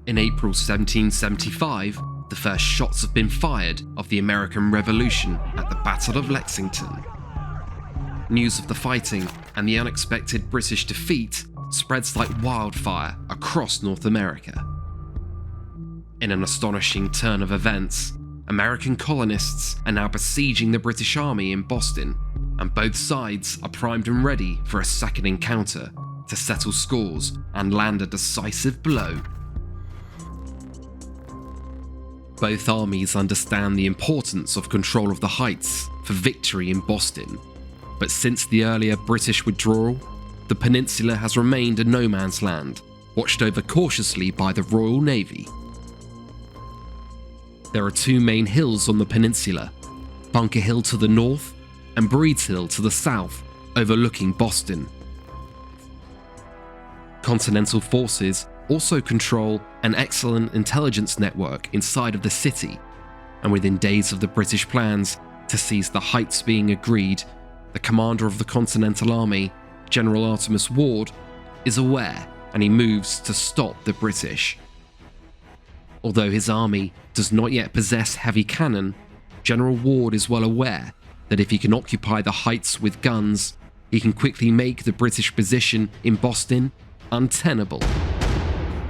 In April 1775, the first shots have been fired of the American Revolution at the Battle of Lexington. News of the fighting and the unexpected British defeat spreads like wildfire across North America. In an astonishing turn of events, American colonists are now besieging the British Army in Boston, and both sides are primed and ready for a second encounter to settle scores and land a decisive blow. Both armies understand the importance of control of the heights for victory in Boston, but since the earlier British withdrawal, the peninsula has remained a no man's land, watched over cautiously by the Royal Navy. There are two main hills on the peninsula, Bunker Hill to the north and Breeds Hill to the south, overlooking Boston. Continental forces also control an excellent intelligence network inside of the city, and within days of the British plans to seize the heights being agreed, the commander of the Continental Army, General Artemus Ward, is aware and he moves to stop the British. Although his army does not yet possess heavy cannon, General Ward is well aware that if he can occupy the heights with guns, he can quickly make the British position in Boston untenable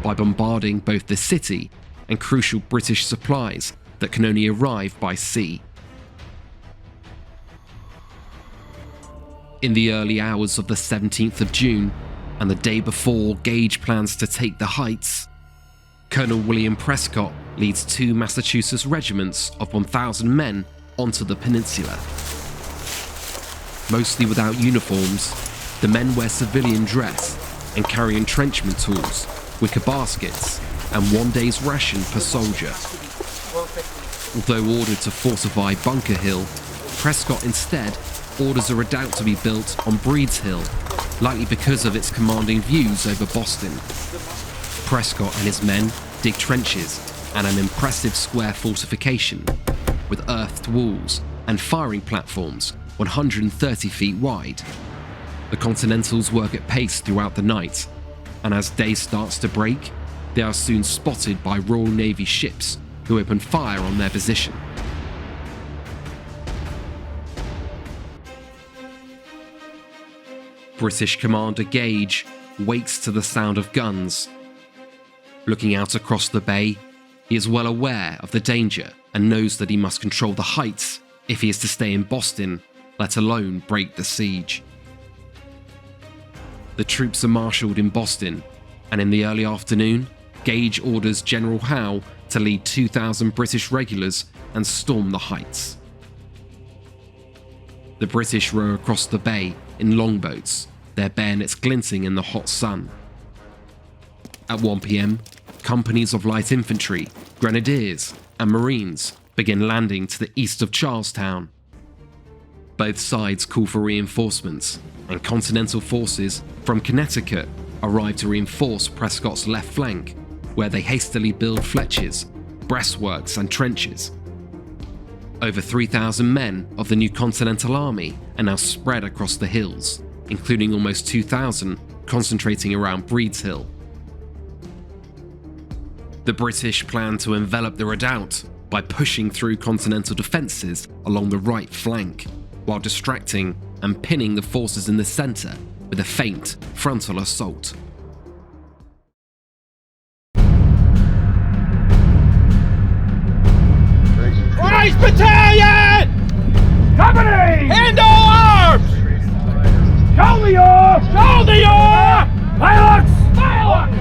by bombarding both the city and crucial British supplies that can only arrive by sea. In the early hours of the 17th of June, and the day before Gage plans to take the heights, Colonel William Prescott leads two Massachusetts regiments of 1,000 men onto the peninsula. Mostly without uniforms, the men wear civilian dress and carry entrenchment tools, wicker baskets, and 1 day's ration per soldier. Although ordered to fortify Bunker Hill, Prescott instead orders a redoubt to be built on Breeds Hill, likely because of its commanding views over Boston. Prescott and his men dig trenches and an impressive square fortification with earthed walls and firing platforms 130 feet wide. The Continentals work at pace throughout the night, and as day starts to break, they are soon spotted by Royal Navy ships who open fire on their position. British Commander Gage wakes to the sound of guns. Looking out across the bay, he is well aware of the danger and knows that he must control the heights if he is to stay in Boston, let alone break the siege. The troops are marshalled in Boston, and in the early afternoon, Gage orders General Howe to lead 2,000 British regulars and storm the heights. The British row across the bay in longboats, their bayonets glinting in the hot sun. At 1 p.m, companies of light infantry, grenadiers, and marines begin landing to the east of Charlestown. Both sides call for reinforcements, and Continental forces from Connecticut arrive to reinforce Prescott's left flank, where they hastily build fletches, breastworks, and trenches. Over 3,000 men of the new Continental Army are now spread across the hills, including almost 2,000 concentrating around Breeds Hill. The British plan to envelop the redoubt by pushing through Continental defences along the right flank, while distracting and pinning the forces in the centre with a feint frontal assault. Christ Battalion! Company! Handle arms! Shoulder your! Shoulder your! Pilots! Pilots!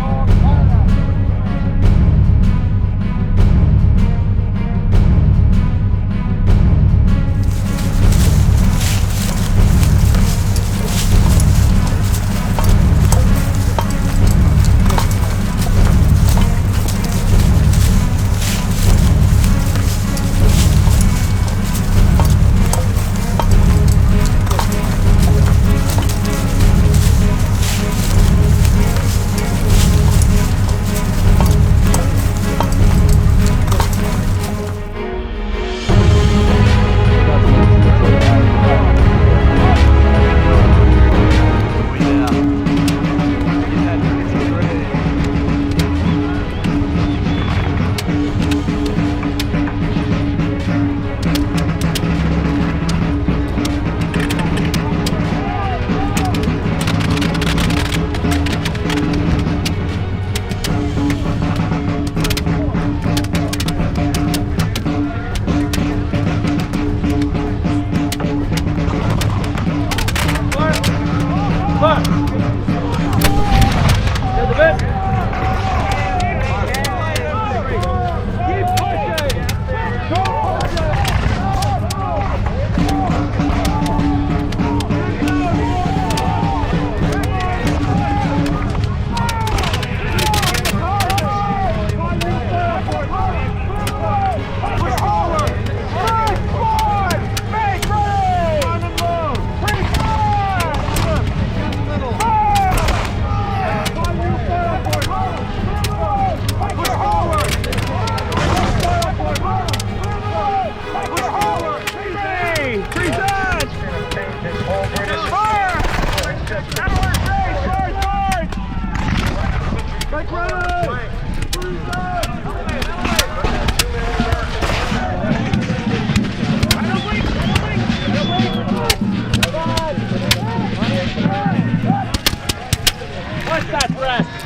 What's that breath?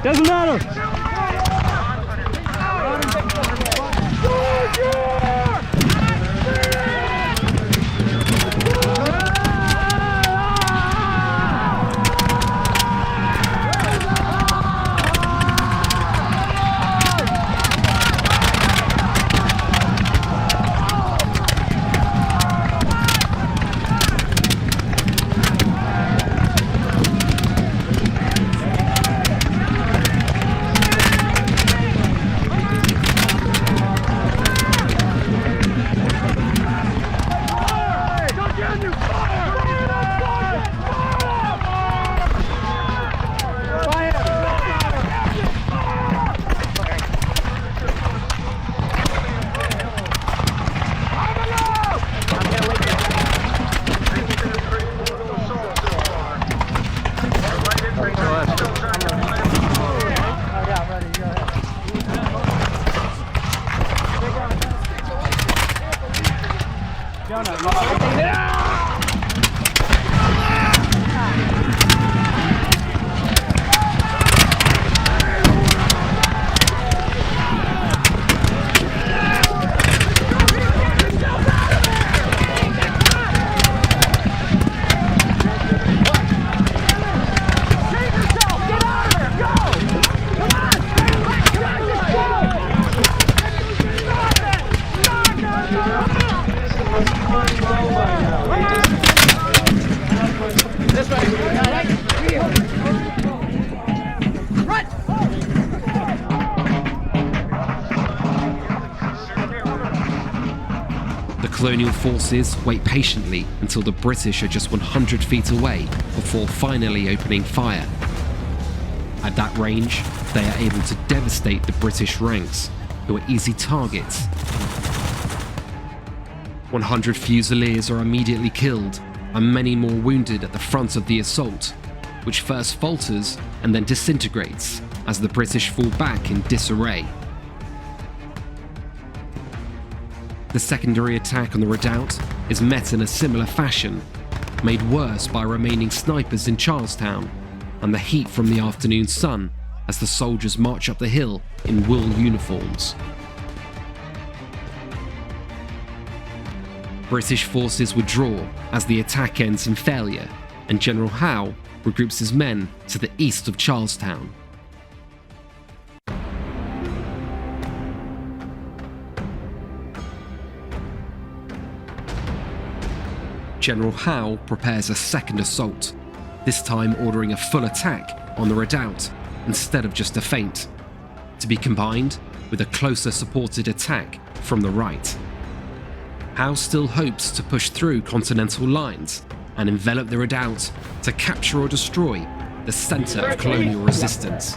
Doesn't matter. Colonial forces wait patiently until the British are just 100 feet away before finally opening fire. At that range, they are able to devastate the British ranks, who are easy targets. 100 Fusiliers are immediately killed, and many more wounded at the front of the assault, which first falters and then disintegrates as the British fall back in disarray. The secondary attack on the redoubt is met in a similar fashion, made worse by remaining snipers in Charlestown and the heat from the afternoon sun as the soldiers march up the hill in wool uniforms. British forces withdraw as the attack ends in failure, and General Howe regroups his men to the east of Charlestown. General Howe prepares a second assault, this time ordering a full attack on the redoubt instead of just a feint, to be combined with a closer supported attack from the right. Howe still hopes to push through Continental lines and envelop the redoubt to capture or destroy the centre of colonial resistance.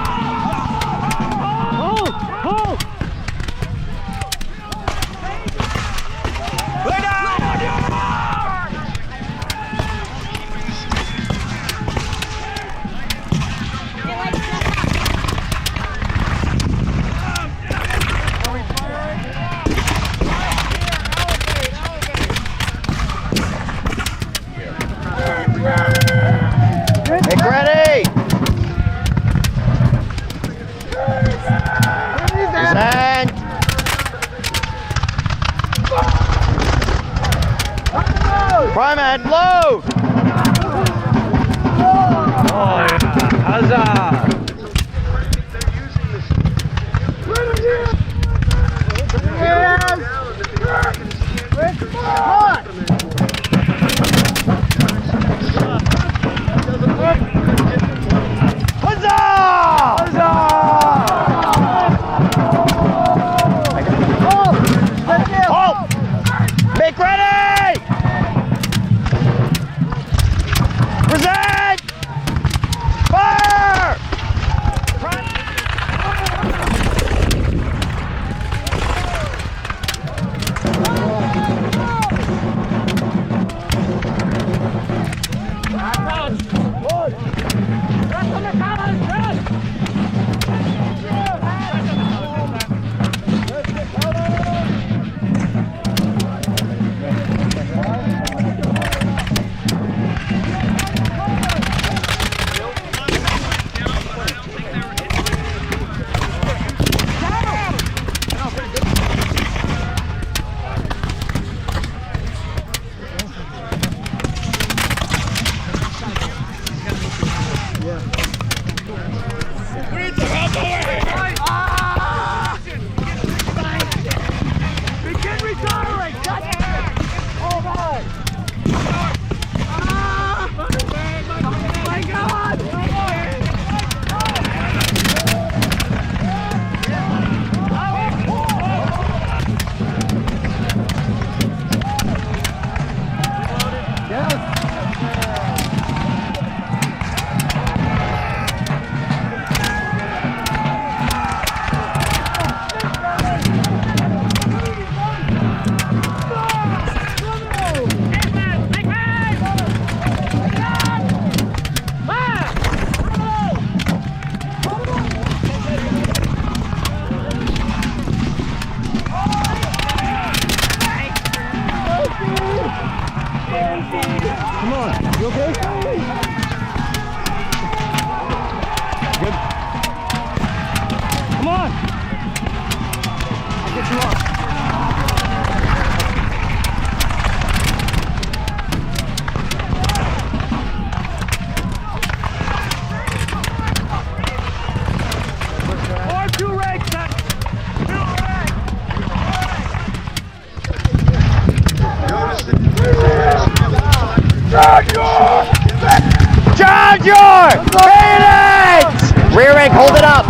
Roger! Bayonets! Rear rank, hold it up!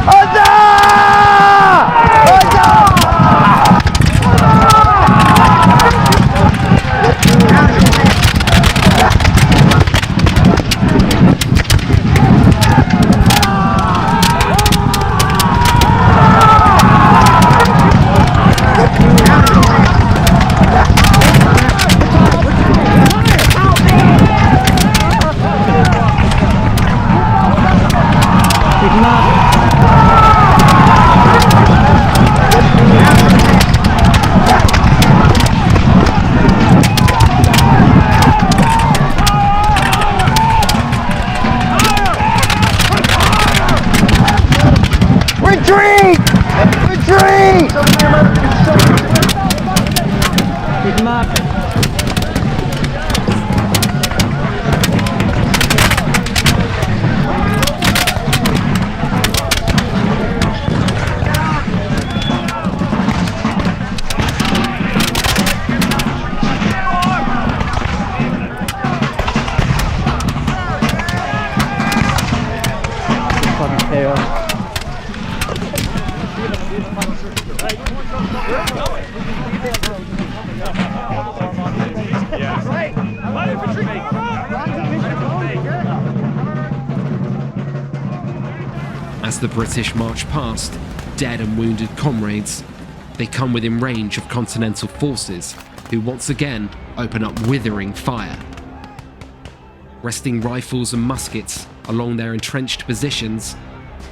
Huzzah! Retreat! Retreat! Keep him up. Fucking chaos. As the British march past, dead and wounded comrades, they come within range of Continental forces, who once again open up withering fire. Resting rifles and muskets along their entrenched positions,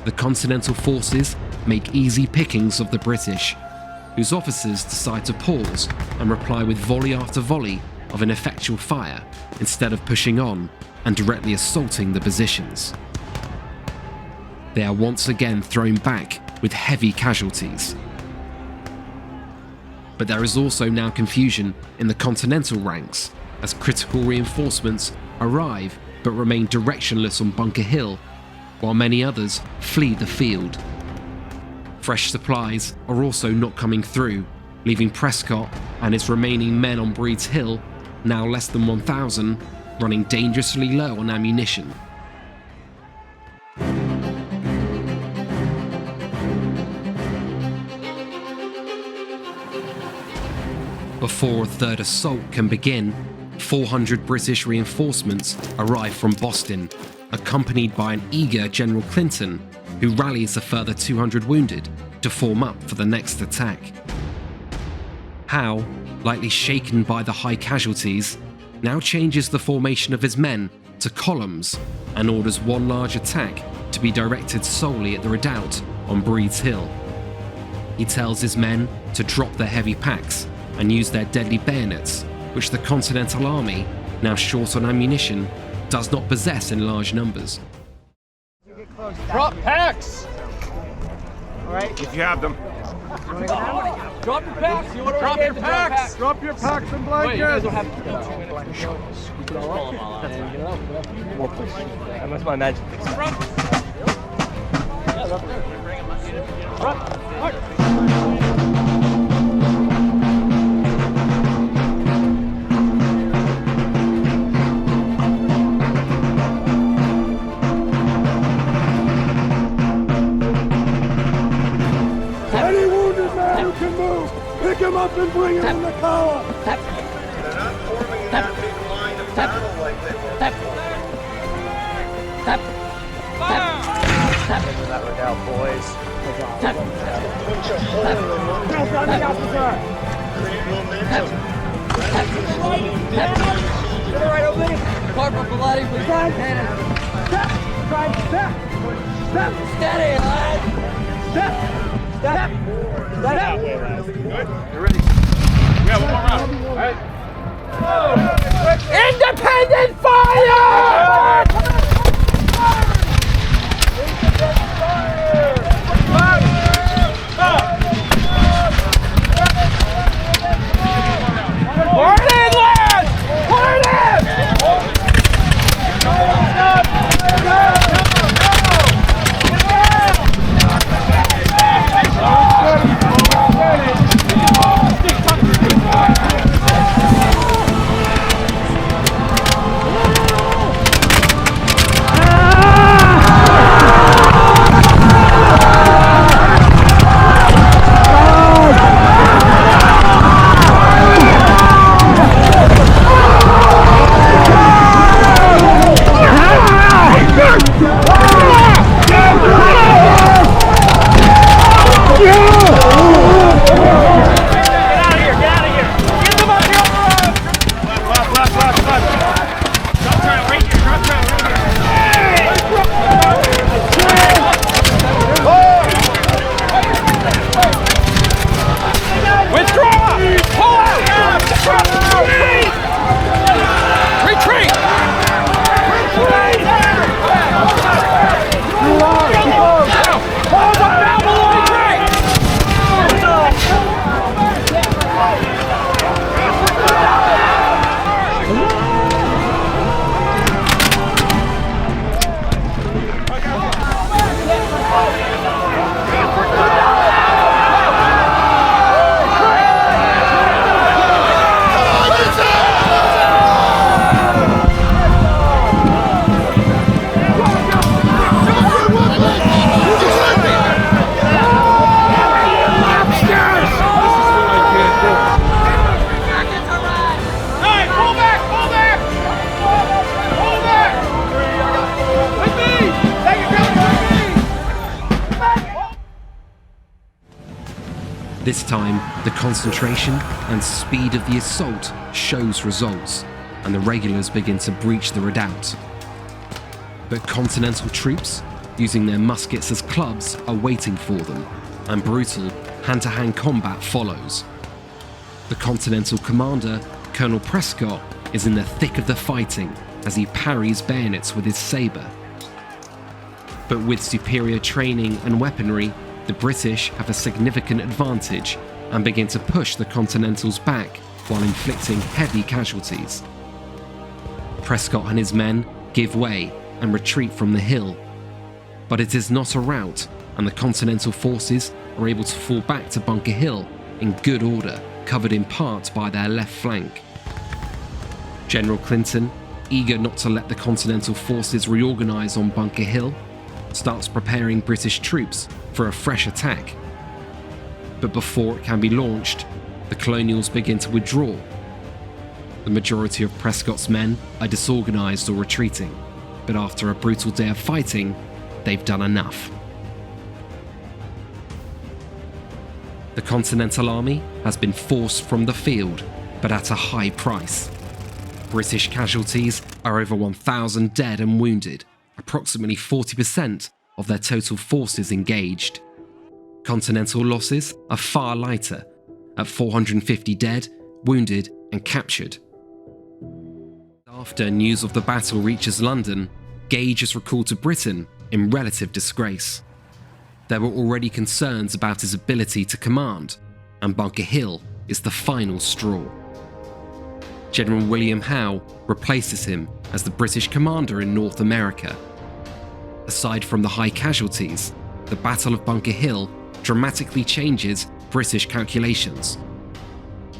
the Continental forces make easy pickings of the British, whose officers decide to pause and reply with volley after volley of ineffectual fire instead of pushing on and directly assaulting the positions. They are once again thrown back with heavy casualties. But there is also now confusion in the Continental ranks as critical reinforcements arrive but remain directionless on Bunker Hill, while many others flee the field. Fresh supplies are also not coming through, leaving Prescott and its remaining men on Breed's Hill, now less than 1,000, running dangerously low on ammunition. Before a third assault can begin, 400 British reinforcements arrive from Boston, accompanied by an eager General Clinton, who rallies a further 200 wounded to form up for the next attack. Howe, lightly shaken by the high casualties, now changes the formation of his men to columns and orders one large attack to be directed solely at the redoubt on Breed's Hill. He tells his men to drop their heavy packs and use their deadly bayonets, which the Continental Army, now short on ammunition, does not possess in large numbers. Drop packs! Alright. If you have them. Drop your packs! You want to Drop your packs! Drop your packs and Wait, you guys blankets! will have to go 2 minutes to show us. We can all them all out. And get it up. That was my magic. Any wounded man who can move, pick him up and bring him in the column! They're not forming in that big line of battle like they were. Into that redoubt, boys. Punch a hole in the lumber. Create momentum. Right over there. Corporal Galati, please. Steady, lad. Good? You ready? We have one more round. All right. Independent fire! Burn it, lads! Burn it! This time, the concentration and speed of the assault shows results, and the regulars begin to breach the redoubt. But Continental troops, using their muskets as clubs, are waiting for them, and brutal hand-to-hand combat follows. The Continental commander, Colonel Prescott, is in the thick of the fighting as he parries bayonets with his sabre. But with superior training and weaponry, the British have a significant advantage and begin to push the Continentals back while inflicting heavy casualties. Prescott and his men give way and retreat from the hill, but it is not a rout, and the Continental forces are able to fall back to Bunker Hill in good order, covered in part by their left flank. General Clinton, eager not to let the Continental forces reorganise on Bunker Hill, starts preparing British troops for a fresh attack. But before it can be launched, the Colonials begin to withdraw. The majority of Prescott's men are disorganised or retreating, but after a brutal day of fighting, they've done enough. The Continental Army has been forced from the field, but at a high price. British casualties are over 1,000 dead and wounded, approximately 40% of their total forces engaged. Continental losses are far lighter, at 450 dead, wounded and captured. After news of the battle reaches London, Gage is recalled to Britain in relative disgrace. There were already concerns about his ability to command, and Bunker Hill is the final straw. General William Howe replaces him as the British commander in North America. Aside from the high casualties, the Battle of Bunker Hill dramatically changes British calculations.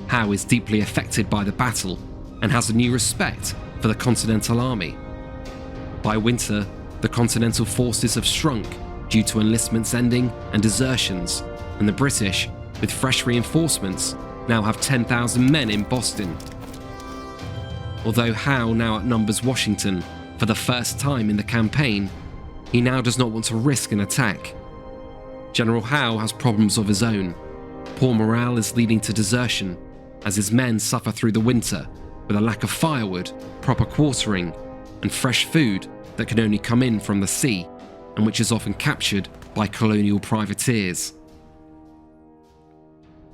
Howe is deeply affected by the battle and has a new respect for the Continental Army. By winter, the Continental forces have shrunk due to enlistments ending and desertions, and the British, with fresh reinforcements, now have 10,000 men in Boston. Although Howe now outnumbers Washington for the first time in the campaign, he now does not want to risk an attack. General Howe has problems of his own. Poor morale is leading to desertion, as his men suffer through the winter with a lack of firewood, proper quartering, and fresh food that can only come in from the sea, and which is often captured by colonial privateers.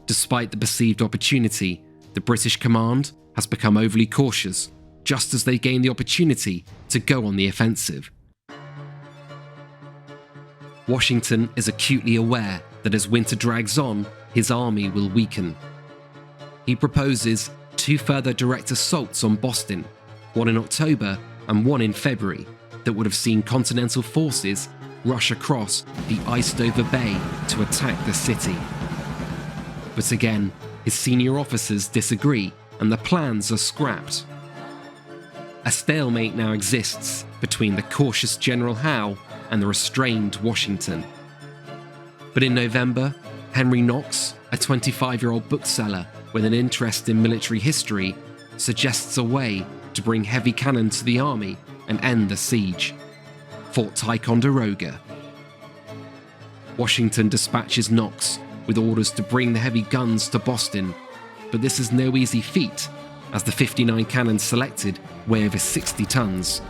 Despite the perceived opportunity, the British command has become overly cautious just as they gain the opportunity to go on the offensive. Washington is acutely aware that as winter drags on, his army will weaken. He proposes 2 further direct assaults on Boston, one in October and one in February, that would have seen Continental forces rush across the iced-over bay to attack the city. But again, his senior officers disagree and the plans are scrapped. A stalemate now exists between the cautious General Howe and the restrained Washington. But in November, Henry Knox, a 25-year-old bookseller with an interest in military history, suggests a way to bring heavy cannon to the army and end the siege: Fort Ticonderoga. Washington dispatches Knox with orders to bring the heavy guns to Boston, but this is no easy feat, as the 59 cannons selected weigh over 60 tons.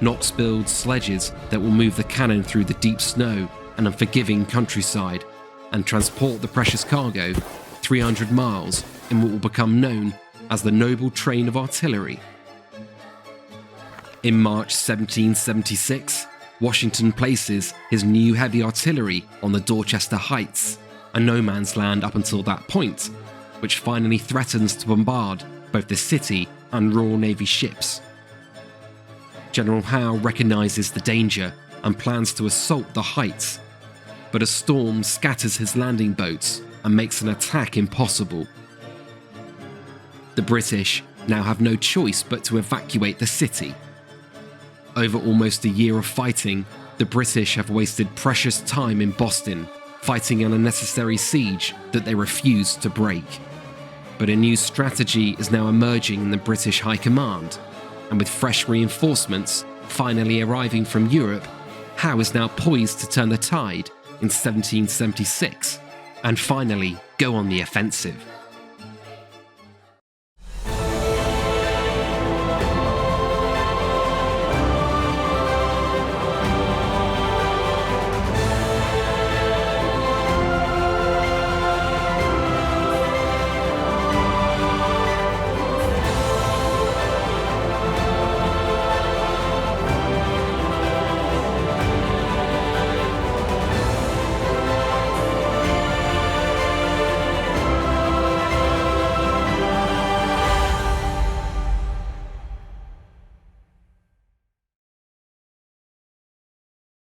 Knox builds sledges that will move the cannon through the deep snow and unforgiving countryside and transport the precious cargo 300 miles in what will become known as the Noble Train of Artillery. In March 1776, Washington places his new heavy artillery on the Dorchester Heights, a no man's land up until that point, which finally threatens to bombard both the city and Royal Navy ships. General Howe recognises the danger and plans to assault the heights, but a storm scatters his landing boats and makes an attack impossible. The British now have no choice but to evacuate the city. Over almost a year of fighting, the British have wasted precious time in Boston, fighting an unnecessary siege that they refused to break. But a new strategy is now emerging in the British High Command, and with fresh reinforcements finally arriving from Europe, Howe is now poised to turn the tide in 1776 and finally go on the offensive.